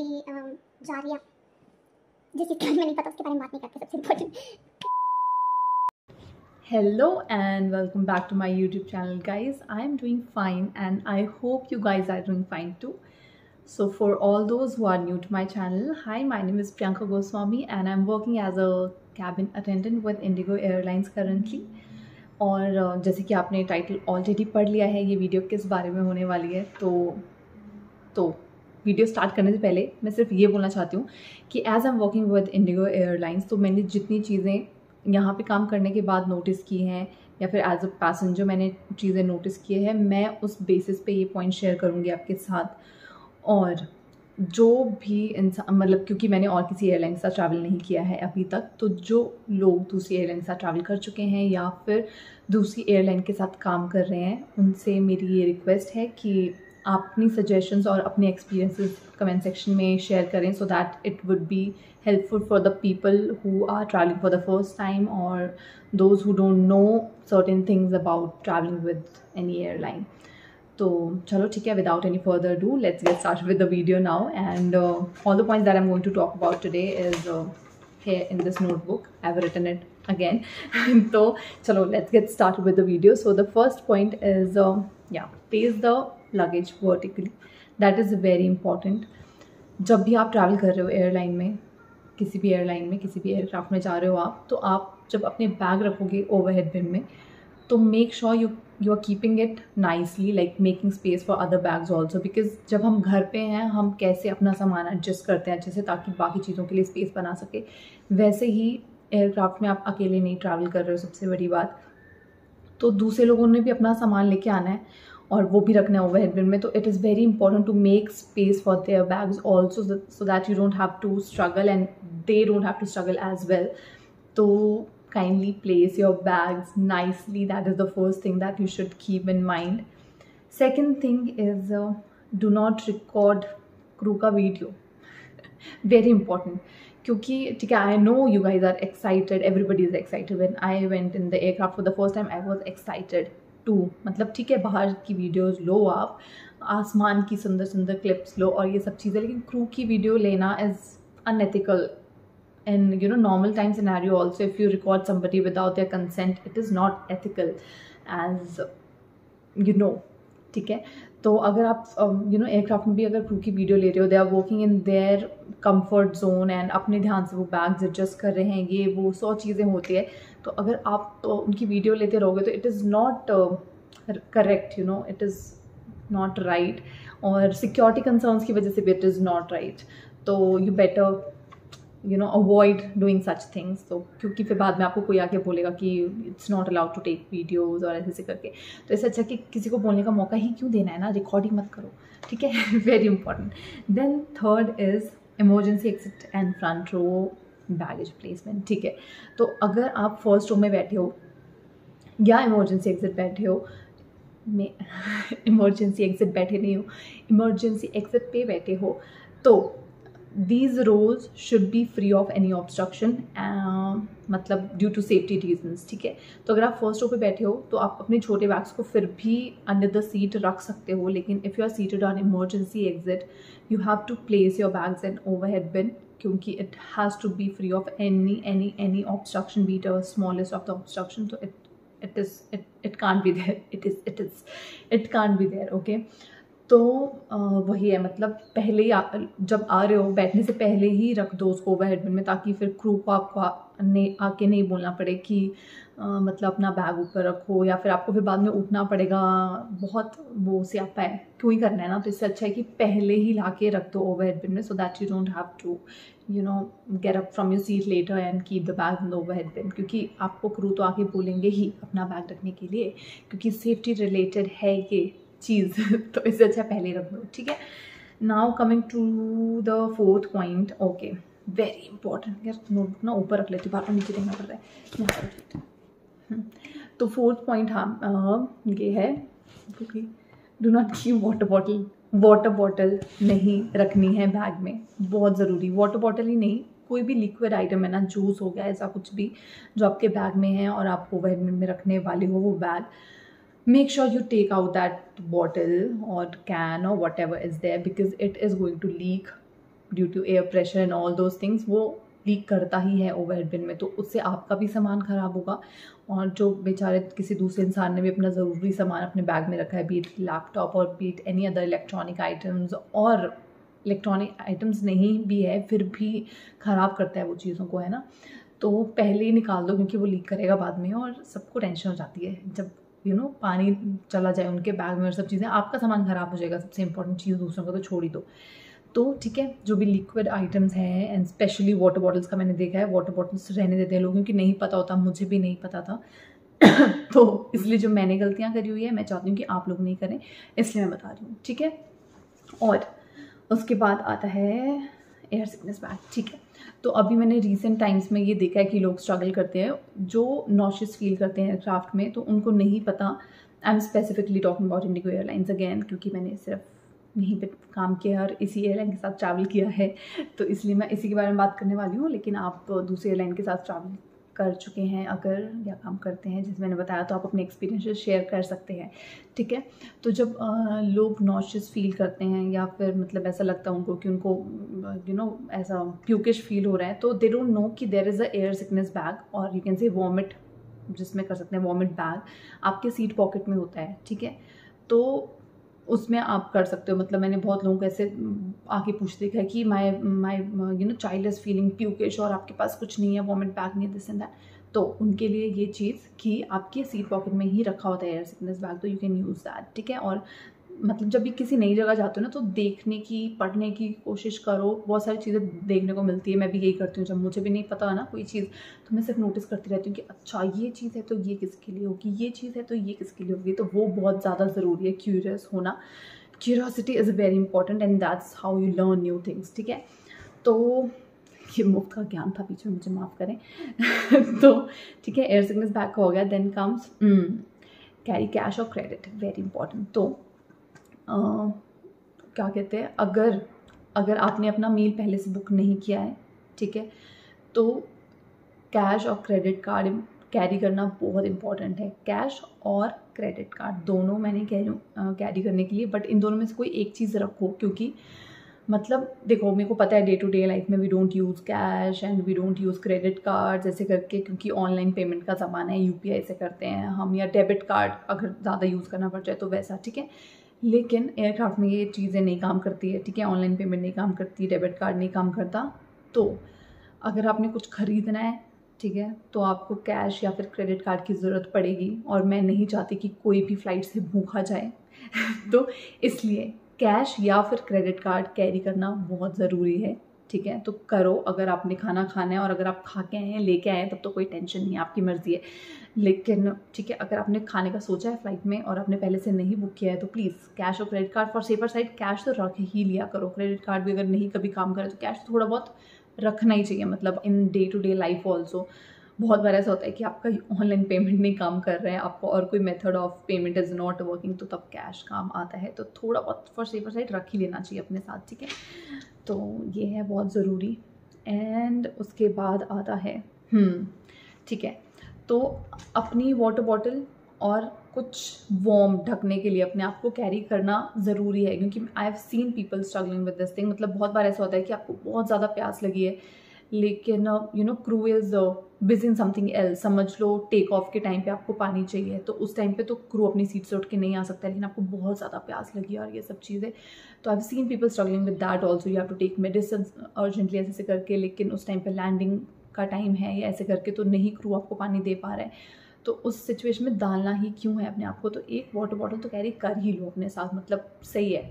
Actually जारिया जिस चीज़ के बारे में नहीं पता उसके बारे में बात नहीं करते, सबसे important. Hello and welcome back to my YouTube channel, guys. I am doing fine and I hope you guys are doing fine too. So for all those who are new to my channel, hi, my name is Priyanka Goswami and I'm working as a cabin attendant with Indigo Airlines currently. और जैसे कि आपने title already पढ़ लिया है, ये video किस बारे में होने वाली है, तो वीडियो स्टार्ट करने से पहले मैं सिर्फ ये बोलना चाहती हूँ कि as I am working with IndiGo airlines, तो मैंने जितनी चीज़ें यहाँ पे काम करने के बाद नोटिस की हैं या फिर एज अ पैसेंजर मैंने चीज़ें नोटिस की हैं, मैं उस बेसिस पे ये पॉइंट शेयर करूँगी आपके साथ। और जो भी इंसान, मतलब क्योंकि मैंने और किसी एयरलाइन के साथ ट्रैवल नहीं किया है अभी तक, तो जो लोग दूसरी एयरलाइन के साथ ट्रैवल कर चुके हैं या फिर दूसरी एयरलाइन के साथ काम कर रहे हैं, उनसे मेरी ये रिक्वेस्ट है कि आप अपनी सजेशंस और अपने एक्सपीरियंसेस कमेंट सेक्शन में शेयर करें, so that it would be helpful for the people who are traveling for the first time or those who don't know certain things about traveling with any airline. So chalo theek hai, without any further ado, let's get started with the video now. And all the points that I'm going to talk about today is here in this notebook. I've written it again. So chalo, let's get started with the video. So the first point is place the luggage vertically. That is very important. जब भी आप travel कर रहे हो airline में, किसी भी airline में, किसी भी एयरक्राफ्ट में जा रहे हो आप, तो आप जब अपने बैग रखोगे ओवरहेड बिन में, तो make sure you are keeping it nicely, like making space for other bags also, because जब हम घर पे हैं हम कैसे अपना सामान एडजस्ट करते हैं अच्छे से ताकि बाकी चीज़ों के लिए स्पेस बना सके, वैसे ही एयरक्राफ्ट में आप अकेले नहीं ट्रैवल कर रहे हो। सबसे बड़ी बात तो दूसरे लोगों ने भी अपना सामान लेके आना है और वो भी रखना है ओवरहेड बिन में, तो it is very important to make space for their bags also, so that you don't have to struggle and they don't have to struggle as well. तो kindly place your bags nicely. That is the first thing that you should keep in mind. Second thing is do not record crew का video. Very important. क्योंकि ठीक है, I know you guys are excited, everybody is excited. When I went in the aircraft for the first time, I was excited too. मतलब ठीक है, बाहर की videos लो, आप आसमान की सुंदर सुंदर क्लिप्स लो और ये सब चीज़ें, लेकिन क्रू की वीडियो लेना is unethical. And normal time scenario also, if you record somebody without their consent, it is not ethical, as ठीक है। तो अगर आप एयरक्राफ्ट में भी अगर क्रू की वीडियो ले रहे हो, they are working in their comfort zone and अपने ध्यान से वो बैग्स एडजस्ट कर रहे हैं, ये वो 100 चीज़ें होती है, तो अगर आप उनकी वीडियो लेते रहोगे तो it is not correct, it is not right, और सिक्योरिटी कंसर्न्स की वजह से भी इट इज़ नॉट राइट। तो you better avoid doing such things. तो क्योंकि फिर बाद में आपको कोई आके बोलेगा कि it's not allowed to take videos और ऐसे करके, तो इससे अच्छा कि किसी को बोलने का मौका ही क्यों देना है ना, रिकॉर्डिंग मत करो, ठीक है। Very important. Then third is emergency exit and front row baggage placement, ठीक है। तो अगर आप फर्स्ट रो में बैठे हो या इमरजेंसी एग्जिट बैठे हो, इमरजेंसी एग्जिट बैठे नहीं हो, इमरजेंसी एग्जिट पे बैठे हो, तो these rows should be free of any obstruction, मतलब due to safety reasons, ठीक है। तो अगर आप फर्स्ट रो पे बैठे हो तो आप अपने छोटे बैग्स को फिर भी अंडर द सीट रख सकते हो, लेकिन if you are seated on emergency exit you have to place your bags in overhead bin, क्योंकि it has to be free of any obstruction, be it a smallest of the obstruction, तो it can't be there, it can't be there, okay। तो वही है, मतलब पहले ही जब आ रहे हो बैठने से पहले ही रख दो उसको ओवरहेड बिन में, ताकि फिर क्रू को आपको आके नहीं बोलना पड़े कि मतलब अपना बैग ऊपर रखो, या फिर आपको फिर बाद में उठना पड़ेगा, बहुत वो स्यापा है, क्यों ही करना है ना। तो इससे अच्छा है कि पहले ही ला के रख दो ओवरहेड बिन में, so that you don't have to get up from your seat later and keep the bag in the overhead bin, क्योंकि आपको क्रू तो आके बोलेंगे ही अपना बैग रखने के लिए, क्योंकि सेफ्टी रिलेटेड है ये चीज़। तो इससे अच्छा पहले रख दो, ठीक है। Now coming to the fourth point, okay, very important. यार नोटबुक ना ऊपर रख लेती हूँ, बार नीचे देखना पड़ रहा है, यहाँ पर रख लेती हूँ। तो फोर्थ पॉइंट ये है, do not keep water bottle नहीं रखनी है बैग में, बहुत ज़रूरी। वाटर बॉटल ही नहीं, कोई भी लिक्विड आइटम है ना, जूस हो गया, ऐसा कुछ भी जो आपके बैग में है और आप ओवरहेड में रखने वाले हो वो bag, make sure you take out that bottle or can or whatever is there, because it is going to leak due to air pressure and all those things वो लीक करता ही है ओवरहेड बिन में, तो उससे आपका भी सामान ख़राब होगा और जो बेचारे किसी दूसरे इंसान ने भी अपना ज़रूरी सामान अपने बैग में रखा है, बीट लैपटॉप और be it any other electronic items, और इलेक्ट्रॉनिक आइटम्स नहीं भी है फिर भी ख़राब करता है वो चीज़ों को, है ना। तो पहले ही निकाल दो क्योंकि वो लीक करेगा बाद में और सबको टेंशन हो जाती है जब पानी चला जाए उनके बैग में और सब चीज़ें, आपका सामान ख़राब हो जाएगा। सबसे इंपॉर्टेंट चीज़ दूसरों का तो छोड़ ही दो। तो ठीक है, जो भी लिक्विड आइटम्स हैं एंड स्पेशली वाटर बॉटल्स का मैंने देखा है, वाटर बॉटल्स रहने देते हैं लोग क्योंकि नहीं पता होता, मुझे भी नहीं पता था तो इसलिए जो मैंने गलतियाँ करी हुई है मैं चाहती हूँ कि आप लोग नहीं करें, इसलिए मैं बता रही हूँ, ठीक है। और उसके बाद आता है एयर सिकनेस बैग, ठीक है। तो अभी मैंने रिसेंट टाइम्स में ये देखा है कि लोग स्ट्रगल करते हैं जो नॉशियस फील करते हैं एयरक्राफ्ट में, तो उनको नहीं पता। I am specifically talking about Indigo airlines again, क्योंकि मैंने सिर्फ यहीं पे काम किया और इसी एयरलाइन के साथ ट्रैवल किया है, तो इसलिए मैं इसी के बारे में बात करने वाली हूँ। लेकिन आप दूसरी एयरलाइन के साथ ट्रैवल कर चुके हैं अगर या काम करते हैं जैसे मैंने बताया, तो आप अपने एक्सपीरियंसेस शेयर कर सकते हैं, ठीक है। तो जब लोग नॉशियस फील करते हैं या फिर मतलब ऐसा लगता है उनको कि उनको ऐसा प्यूकिश फील हो रहा है, तो दे डोंट नो कि there is a air sickness bag और यू कैन से वॉमिट, जिसमें कर सकते हैं वॉमिट बैग, आपके सीट पॉकेट में होता है, ठीक है। तो उसमें आप कर सकते हो। मतलब मैंने बहुत लोगों को ऐसे आके पूछ देखा है कि my child is feeling pukish और आपके पास कुछ नहीं है, वॉमिट बैग नहीं है, दिस एंड दैट, तो उनके लिए ये चीज़ कि आपके सीट पॉकेट में ही रखा होता है एयर सिकनेस बैग, तो यू कैन यूज़ दैट, ठीक है। और मतलब जब भी किसी नई जगह जाते हो ना, तो देखने की पढ़ने की कोशिश करो, बहुत सारी चीज़ें देखने को मिलती है। मैं भी यही करती हूँ, जब मुझे भी नहीं पता है ना कोई चीज़, तो मैं सिर्फ नोटिस करती रहती हूँ कि अच्छा ये चीज़ है तो ये किसके लिए होगी, ये चीज़ है तो ये किसके लिए होगी, तो वो बहुत ज़्यादा ज़रूरी है, क्यूरियस होना। Curiosity is very important and that's how you learn new things, ठीक है। तो ये मुफ्त का ज्ञान था बीच में, मुझे माफ़ करें तो ठीक है, एयर सिकनेस बैग का हो गया। देन कम्स कैरी कैश और क्रेडिट, वेरी इंपॉर्टेंट। तो क्या कहते हैं, अगर आपने अपना मील पहले से बुक नहीं किया है, ठीक है, तो कैश और क्रेडिट कार्ड कैरी करना बहुत इंपॉर्टेंट है। कैश और क्रेडिट कार्ड दोनों मैंने कह रही हूँ कैरी करने के लिए, बट इन दोनों में से कोई एक चीज़ रखो, क्योंकि मतलब देखो मेरे को पता है डे टू डे लाइफ में we don't use cash and we don't use credit card ऐसे करके, क्योंकि ऑनलाइन पेमेंट का ज़माना है, यूपीआई से करते हैं हम, या डेबिट कार्ड अगर ज़्यादा यूज़ करना पड़ जाए तो वैसा, ठीक है। लेकिन एयरक्राफ्ट में ये चीज़ें नहीं काम करती है, ठीक है। ऑनलाइन पेमेंट नहीं काम करती, डेबिट कार्ड नहीं काम करता। तो अगर आपने कुछ ख़रीदना है, ठीक है, तो आपको कैश या फिर क्रेडिट कार्ड की ज़रूरत पड़ेगी, और मैं नहीं चाहती कि कोई भी फ़्लाइट से भूखा जाए तो इसलिए कैश या फिर क्रेडिट कार्ड कैरी करना बहुत ज़रूरी है, ठीक है। तो करो, अगर आपने खाना खाना है और अगर आप खा के आए हैं, लेके आए हैं, तब तो कोई टेंशन नहीं है, आपकी मर्ज़ी है। लेकिन ठीक है, अगर आपने खाने का सोचा है फ़्लाइट में और आपने पहले से नहीं बुक किया है, तो प्लीज़ कैश और credit card for safer side, cash तो रख ही लिया करो। क्रेडिट कार्ड भी अगर नहीं कभी काम करे तो कैश थोड़ा बहुत रखना ही चाहिए, मतलब in day to day life also. बहुत बार ऐसा होता है कि आपका ऑनलाइन पेमेंट नहीं काम कर रहा है, आपको और कोई method of payment is not working, तो तब कैश काम आता है, तो थोड़ा बहुत फॉर सेफर साइड रख ही लेना चाहिए अपने साथ, ठीक है। तो ये है बहुत ज़रूरी। एंड उसके बाद आता है ठीक है, तो अपनी वाटर बॉटल और कुछ वार्म ढकने के लिए अपने आप को कैरी करना ज़रूरी है, क्योंकि आई have seen people struggling with this thing. मतलब बहुत बार ऐसा होता है कि आपको बहुत ज़्यादा प्यास लगी है, लेकिन crew is busy in something else, समझ लो टेक ऑफ के टाइम पे आपको पानी चाहिए, तो उस टाइम पे तो क्रू अपनी सीट से उठ के नहीं आ सकता, लेकिन आपको बहुत ज़्यादा प्यास लगी और ये सब चीज़ें, तो I have seen people struggling with that also. You have to take medicine urgently ऐसे करके, लेकिन उस टाइम पे लैंडिंग का टाइम है या ऐसे करके, तो नहीं क्रू आपको पानी दे पा रहा है, तो उस सिचुएशन में डालना ही क्यों है अपने आप को, तो एक वाटर बॉटल तो कैरी कर ही लो अपने साथ, मतलब सही है,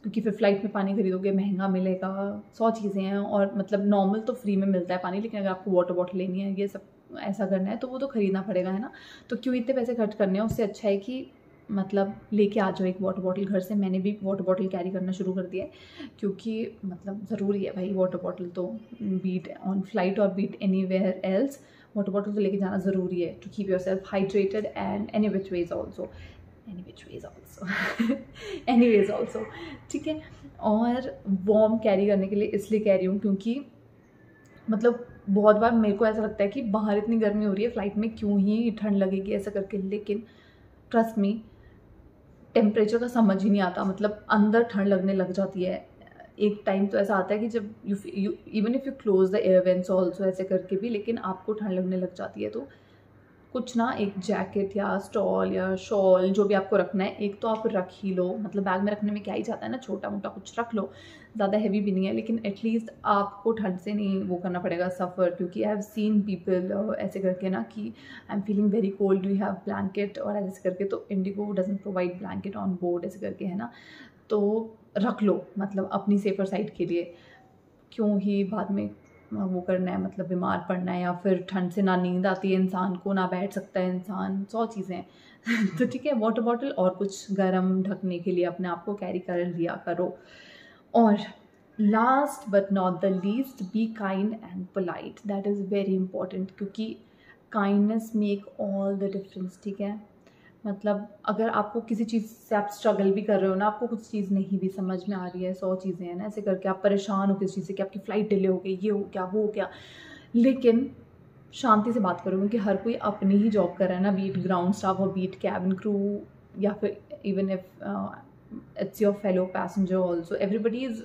क्योंकि फिर फ्लाइट में पानी खरीदोगे महंगा मिलेगा, 100 चीज़ें हैं, और मतलब नॉर्मल तो फ्री में मिलता है पानी, लेकिन अगर आपको वाटर बॉटल लेनी है, ये सब ऐसा करना है, तो वो तो ख़रीदना पड़ेगा, है ना। तो क्यों इतने पैसे खर्च करने हैं, उससे अच्छा है कि मतलब लेके आ जाओ एक वाटर बॉटल घर से। मैंने भी वाटर बॉटल कैरी करना शुरू कर दिया है, क्योंकि मतलब ज़रूरी है भाई वाटर बॉटल, तो बीट ऑन फ्लाइट और be it anywhere else, water bottle तो लेके जाना ज़रूरी है to keep yourself hydrated and any which ways also, anyways also, ठीक है। और वार्म कैरी करने के लिए इसलिए कह रही हूँ क्योंकि मतलब बहुत बार मेरे को ऐसा लगता है कि बाहर इतनी गर्मी हो रही है, फ्लाइट में क्यों ही ठंड लगेगी ऐसा करके, लेकिन ट्रस्ट मी टेम्परेचर का समझ ही नहीं आता, मतलब अंदर ठंड लगने लग जाती है, एक टाइम तो ऐसा आता है कि जब you even if you close the air vents also ऐसे करके भी, लेकिन आपको ठंड लगने लग जाती है। तो कुछ ना, एक जैकेट या स्टॉल या शॉल जो भी आपको रखना है, एक तो आप रख ही लो। मतलब बैग में रखने में क्या ही जाता है ना, छोटा मोटा कुछ रख लो, ज़्यादा हैवी भी नहीं है, लेकिन एटलीस्ट आपको ठंड से नहीं वो करना पड़ेगा सफ़र। क्योंकि आई हैव सीन पीपल ऐसे करके ना कि I am feeling very cold, do you have blanket, और ऐसे करके। तो Indigo doesn't provide blanket on board ऐसे करके, है ना। तो रख लो, मतलब अपनी सेफ़र साइड के लिए, क्यों ही बाद में वो करना है, मतलब बीमार पड़ना है, या फिर ठंड से ना नींद आती है इंसान को, ना बैठ सकता है इंसान, 100 चीज़ें हैं। तो ठीक है, वाटर बॉटल और कुछ गर्म ढकने के लिए अपने आप को कैरी कर लिया करो। और last but not the least, be kind and polite, that is very important, क्योंकि kindness make all the difference. ठीक है, मतलब अगर आपको किसी चीज़ से आप स्ट्रगल भी कर रहे हो ना, आपको कुछ चीज़ नहीं भी समझ में आ रही है, 100 चीज़ें हैं ना, ऐसे करके आप परेशान हो किसी चीज़ से कि आपकी फ़्लाइट डिले हो गई, ये हो क्या, वो हो क्या, लेकिन शांति से बात करो, क्योंकि हर कोई अपनी ही जॉब कर रहा है ना, बीट ग्राउंड स्टाफ और बीट कैबिन क्रू, या फिर even if it's your fellow passenger also, everybody is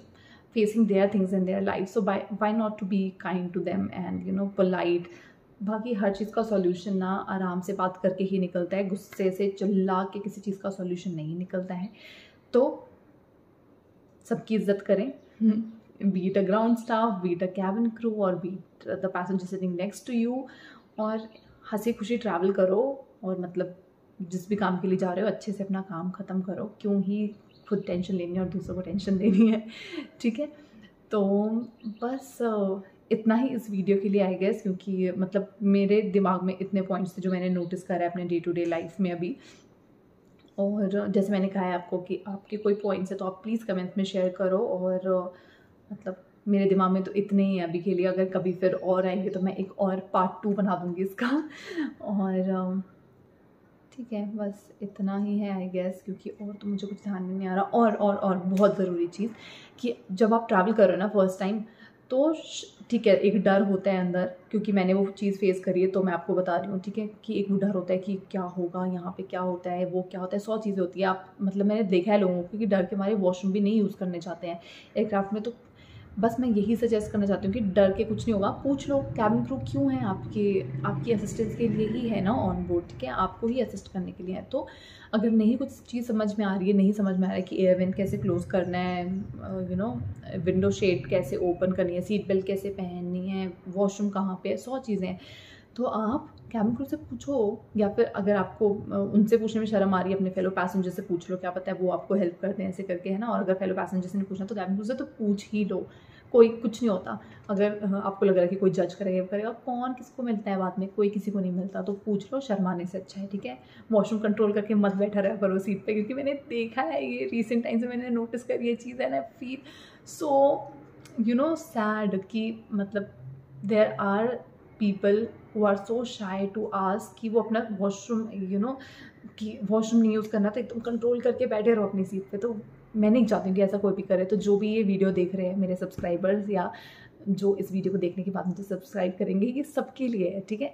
facing their things in their life, so why not to be kind to them and polite। बाकी हर चीज़ का solution ना आराम से बात करके ही निकलता है, गुस्से से चिल्ला के किसी चीज़ का सॉल्यूशन नहीं निकलता है। तो सबकी इज्जत करें, be it a ground staff, be it a cabin crew, और be it the passenger sitting next to you, और हंसी खुशी ट्रैवल करो। और मतलब जिस भी काम के लिए जा रहे हो अच्छे से अपना काम ख़त्म करो, क्यों ही खुद टेंशन लेनी है और दूसरों को टेंशन देनी है। ठीक है, तो बस इतना ही इस वीडियो के लिए आई गेस, क्योंकि मतलब मेरे दिमाग में इतने पॉइंट्स थे जो मैंने नोटिस करा है अपने डे टू डे लाइफ में अभी। और जैसे मैंने कहा है आपको कि आपके कोई पॉइंट्स है तो आप प्लीज़ कमेंट्स में शेयर करो। और मतलब मेरे दिमाग में तो इतने ही हैं अभी के लिए, अगर कभी फिर और आएंगे तो मैं एक और पार्ट 2 बना दूँगी इसका। और ठीक है, बस इतना ही है आई गेस, क्योंकि और तो मुझे कुछ ध्यान में नहीं आ रहा। और बहुत ज़रूरी चीज़ कि जब आप ट्रैवल कर रहे हो ना फर्स्ट टाइम, तो ठीक है एक डर होता है अंदर, क्योंकि मैंने वो चीज़ फेस करी है तो मैं आपको बता रही हूँ। ठीक है, कि एक डर होता है कि क्या होगा, यहाँ पे क्या होता है, वो क्या होता है, 100 चीज़ें होती है। आप मतलब मैंने देखा है लोगों को कि डर के मारे वॉशरूम भी नहीं यूज़ करने चाहते हैं एयरक्राफ्ट में। तो बस मैं यही सजेस्ट करना चाहती हूँ कि डर के कुछ नहीं होगा, पूछ लो कैबिन क्रू क्यों है, आपकी असिस्टेंस के लिए ही है ना ऑन बोर्ड। ठीक है, आपको ही असिस्ट करने के लिए है। तो अगर नहीं कुछ चीज़ समझ में आ रही है, नहीं समझ में आ रहा है कि एयर वेंट कैसे क्लोज करना है, विंडो शेड कैसे ओपन करनी है, सीट बेल्ट कैसे पहननी है, वॉशरूम कहाँ पे है, 100 चीज़ें हैं, तो आप कैबिन क्रू से पूछो। या फिर अगर आपको उनसे पूछने में शर्म आ रही है, अपने फेलो पैसेंजर से पूछ लो, क्या पता है वो आपको हेल्प करते हैं ऐसे करके, है ना। और अगर फेलो पैसेंजर से नहीं पूछना तो कैबिन क्रू से तो पूछ ही लो, कोई कुछ नहीं होता। अगर आपको लग रहा है कि कोई जज करेगा, कौन किसको मिलता है बाद में, कोई किसी को नहीं मिलता, तो पूछ लो, शर्माने से अच्छा है। ठीक है, वॉशरूम कंट्रोल करके मत बैठा रहा करो सीट पे, क्योंकि मैंने देखा है ये रिसेंट टाइम से, मैंने नोटिस करी ये चीज़ है ना, फील सो सैड कि मतलब there are people who are so shy to ask कि वो अपना वॉशरूम कि वॉशरूम नहीं यूज़ करना, तो एकदम कंट्रोल करके बैठे रहो अपनी सीट पे। तो मैं नहीं चाहती हूँ कि ऐसा कोई भी करे। तो जो भी ये वीडियो देख रहे हैं मेरे सब्सक्राइबर्स, या जो इस वीडियो को देखने के बाद मुझे सब्सक्राइब करेंगे, ये सबके लिए है। ठीक है,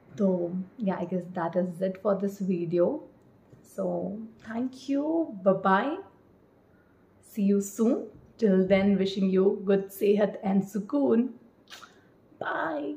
तो या I guess that is it for this video. So thank you, bye bye, see you soon, till then wishing you good सेहत एंड सुकून, बाय।